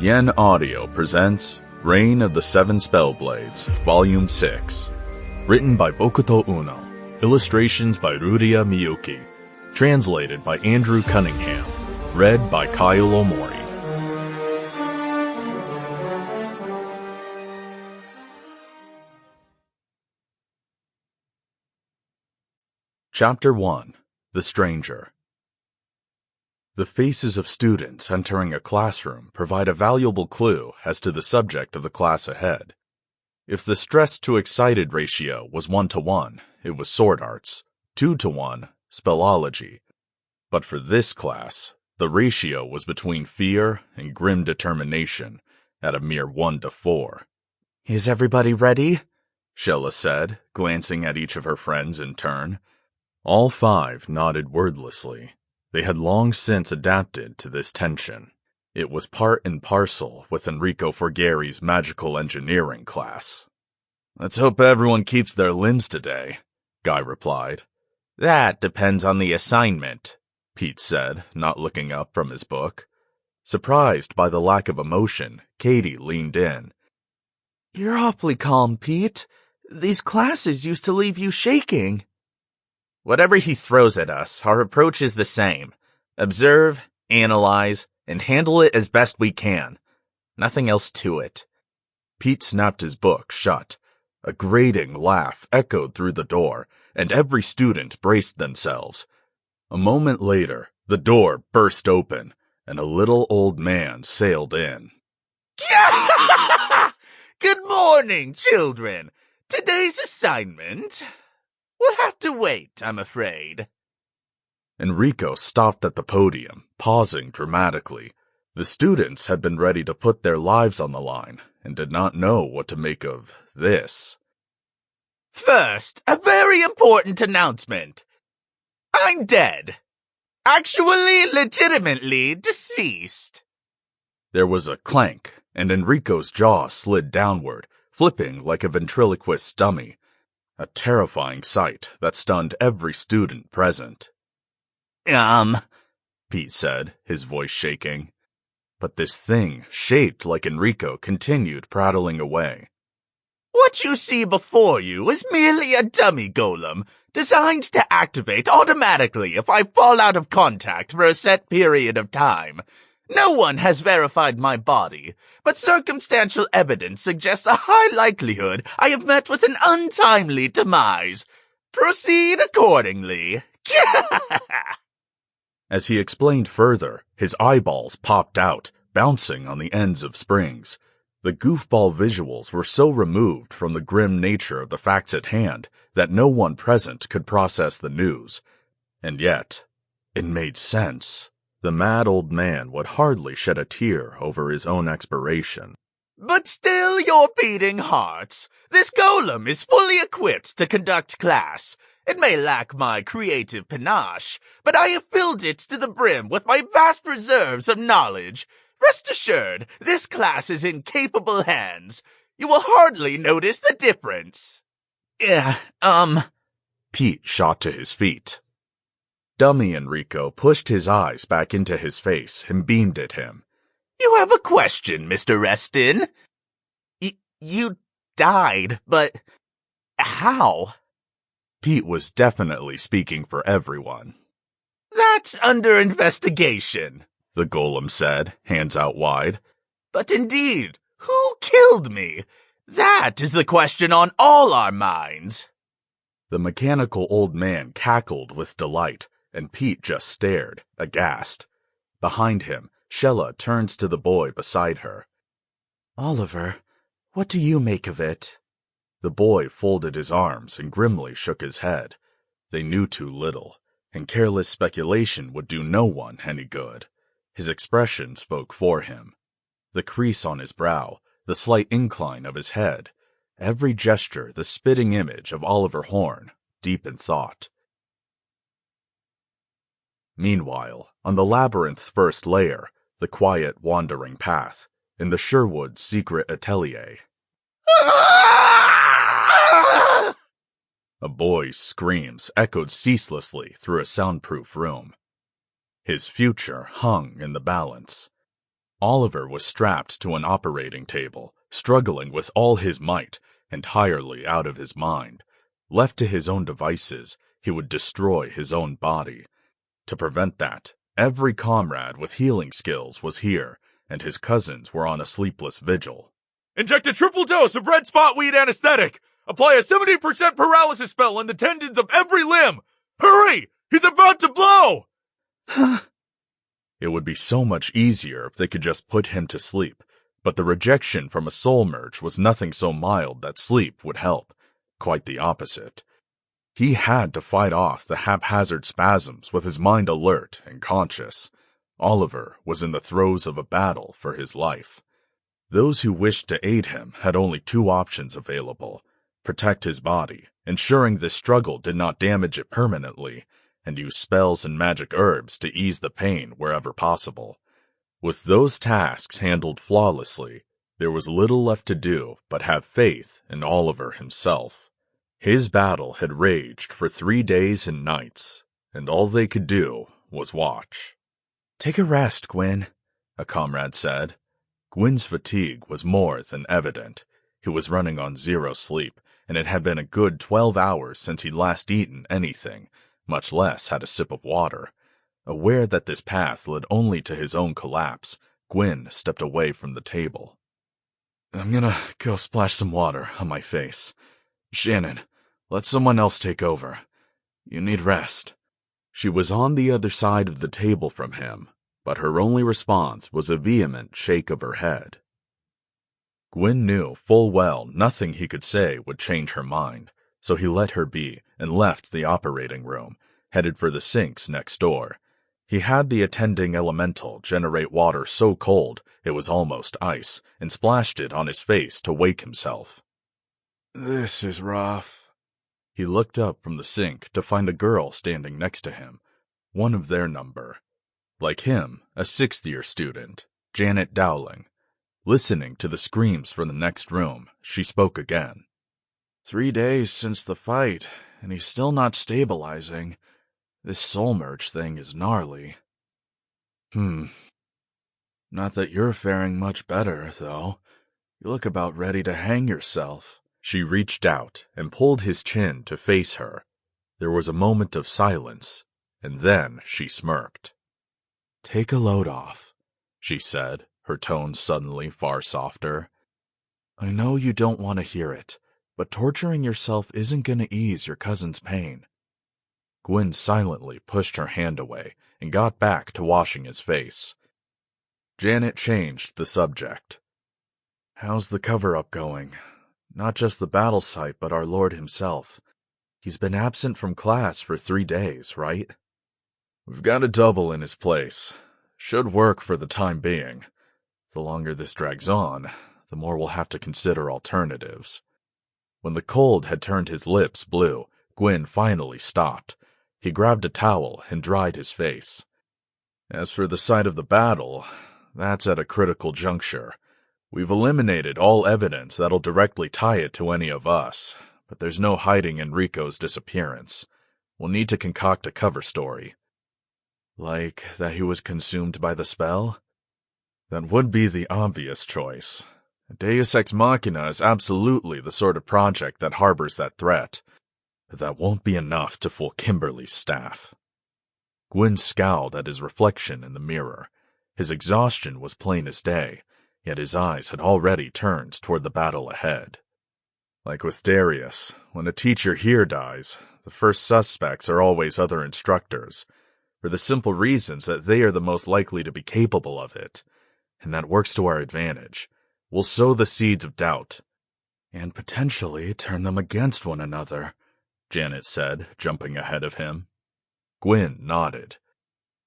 Yen Audio presents Reign of the Seven Spellblades, Volume 6. Written by Bokuto Uno. Illustrations by Rudia Miyuki. Translated by Andrew Cunningham. Read by Kyle Omori. Chapter 1. The Stranger. The faces of students entering a classroom provide a valuable clue as to the subject of the class ahead. If the stressed-to-excited ratio was 1-to-1, it was sword arts, 2-to-1, spellology. But for this class, the ratio was between fear and grim determination, at a mere 1-to-4. "Is everybody ready?" Shella said, glancing at each of her friends in turn. All five nodded wordlessly. They had long since adapted to this tension. It was part and parcel with Enrico Forghieri's magical engineering class. "Let's hope everyone keeps their limbs today," Guy replied. "That depends on the assignment," Pete said, not looking up from his book. Surprised by the lack of emotion, Katie leaned in. "You're awfully calm, Pete. These classes used to leave you shaking." "Whatever he throws at us, our approach is the same. Observe, analyze, and handle it as best we can. Nothing else to it." Pete snapped his book shut. A grating laugh echoed through the door, and every student braced themselves. A moment later, the door burst open, and a little old man sailed in. "Good morning, children. Today's assignment will have to wait, I'm afraid." Enrico stopped at the podium, pausing dramatically. The students had been ready to put their lives on the line, and did not know what to make of this. "First, a very important announcement. I'm dead. Actually, legitimately deceased." There was a clank, and Enrico's jaw slid downward, flipping like a ventriloquist's dummy. A terrifying sight that stunned every student present. Pete said, his voice shaking. But this thing, shaped like Enrico, continued prattling away. "What you see before you is merely a dummy golem, designed to activate automatically if I fall out of contact for a set period of time. No one has verified my body, but circumstantial evidence suggests a high likelihood I have met with an untimely demise. Proceed accordingly." As he explained further, his eyeballs popped out, bouncing on the ends of springs. The goofball visuals were so removed from the grim nature of the facts at hand that no one present could process the news. And yet, it made sense. The mad old man would hardly shed a tear over his own expiration. "But still your beating hearts. This golem is fully equipped to conduct class. It may lack my creative panache, but I have filled it to the brim with my vast reserves of knowledge. Rest assured, this class is in capable hands. You will hardly notice the difference." Pete shot to his feet. Dummy Enrico pushed his eyes back into his face and beamed at him. "You have a question, Mr. Reston?" You died, but how?" Pete was definitely speaking for everyone. "That's under investigation," the golem said, hands out wide. "But indeed, who killed me? That is the question on all our minds." The mechanical old man cackled with delight, and Pete just stared, aghast. Behind him, Shella turns to the boy beside her. "Oliver, what do you make of it?" The boy folded his arms and grimly shook his head. They knew too little, and careless speculation would do no one any good. His expression spoke for him. The crease on his brow, the slight incline of his head, every gesture the spitting image of Oliver Horn, deep in thought. Meanwhile, on the labyrinth's first layer, the quiet wandering path, in the Sherwood's secret atelier. A boy's screams echoed ceaselessly through a soundproof room. His future hung in the balance. Oliver was strapped to an operating table, struggling with all his might, entirely out of his mind. Left to his own devices, he would destroy his own body. To prevent that, every comrade with healing skills was here, and his cousins were on a sleepless vigil. Inject a triple dose of red spotweed anesthetic! Apply a 70% paralysis spell on the tendons of every limb! Hurry! He's about to blow! It would be so much easier if they could just put him to sleep, but the rejection from a soul merge was nothing so mild that sleep would help. Quite the opposite. He had to fight off the haphazard spasms with his mind alert and conscious. Oliver was in the throes of a battle for his life. Those who wished to aid him had only two options available: protect his body, ensuring this struggle did not damage it permanently, and use spells and magic herbs to ease the pain wherever possible. With those tasks handled flawlessly, there was little left to do but have faith in Oliver himself. His battle had raged for 3 days and nights, and all they could do was watch. "Take a rest, Gwyn," a comrade said. Gwyn's fatigue was more than evident. He was running on 0 sleep, and it had been a good 12 hours since he'd last eaten anything, much less had a sip of water. Aware that this path led only to his own collapse, Gwyn stepped away from the table. "I'm gonna go splash some water on my face. Shannon, let someone else take over. You need rest." She was on the other side of the table from him, but her only response was a vehement shake of her head. Gwyn knew full well nothing he could say would change her mind, so he let her be and left the operating room, headed for the sinks next door. He had the attending elemental generate water so cold it was almost ice, and splashed it on his face to wake himself. "This is rough." He looked up from the sink to find a girl standing next to him, one of their number. Like him, a 6th-year student, Janet Dowling. Listening to the screams from the next room, she spoke again. 3 days since the fight, and he's still not stabilizing. This soul merge thing is gnarly. Not that you're faring much better, though. You look about ready to hang yourself. She reached out and pulled his chin to face her. There was a moment of silence, and then she smirked. "Take a load off," she said, her tone suddenly far softer. "I know you don't want to hear it, but torturing yourself isn't going to ease your cousin's pain." Gwyn silently pushed her hand away and got back to washing his face. Janet changed the subject. "How's the cover-up going? Not just the battle site, but our Lord himself. He's been absent from class for 3 days, right?" "We've got a double in his place. Should work for the time being. The longer this drags on, the more we'll have to consider alternatives." When the cold had turned his lips blue, Gwyn finally stopped. He grabbed a towel and dried his face. "As for the site of the battle, that's at a critical juncture. We've eliminated all evidence that'll directly tie it to any of us, but there's no hiding Enrico's disappearance. We'll need to concoct a cover story." "Like that he was consumed by the spell?" "That would be the obvious choice. Deus Ex Machina is absolutely the sort of project that harbors that threat. But that won't be enough to fool Kimberly's staff." Gwyn scowled at his reflection in the mirror. His exhaustion was plain as day, yet his eyes had already turned toward the battle ahead. Like with Darius, when a teacher here dies, the first suspects are always other instructors, for the simple reasons that they are the most likely to be capable of it. And that works to our advantage. We'll sow the seeds of doubt. "And potentially turn them against one another," Janet said, jumping ahead of him. Gwyn nodded.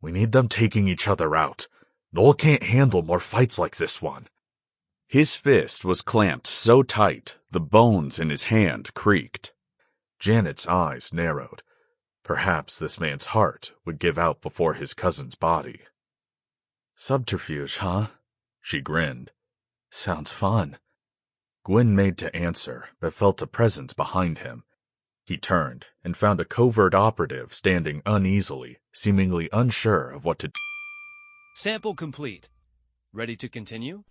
"We need them taking each other out. Noel can't handle more fights like this one." His fist was clamped so tight, the bones in his hand creaked. Janet's eyes narrowed. Perhaps this man's heart would give out before his cousin's body. "Subterfuge, huh?" She grinned. "Sounds fun." Gwyn made to answer, but felt a presence behind him. He turned and found a covert operative standing uneasily, seemingly unsure of what to do. Sample complete. Ready to continue?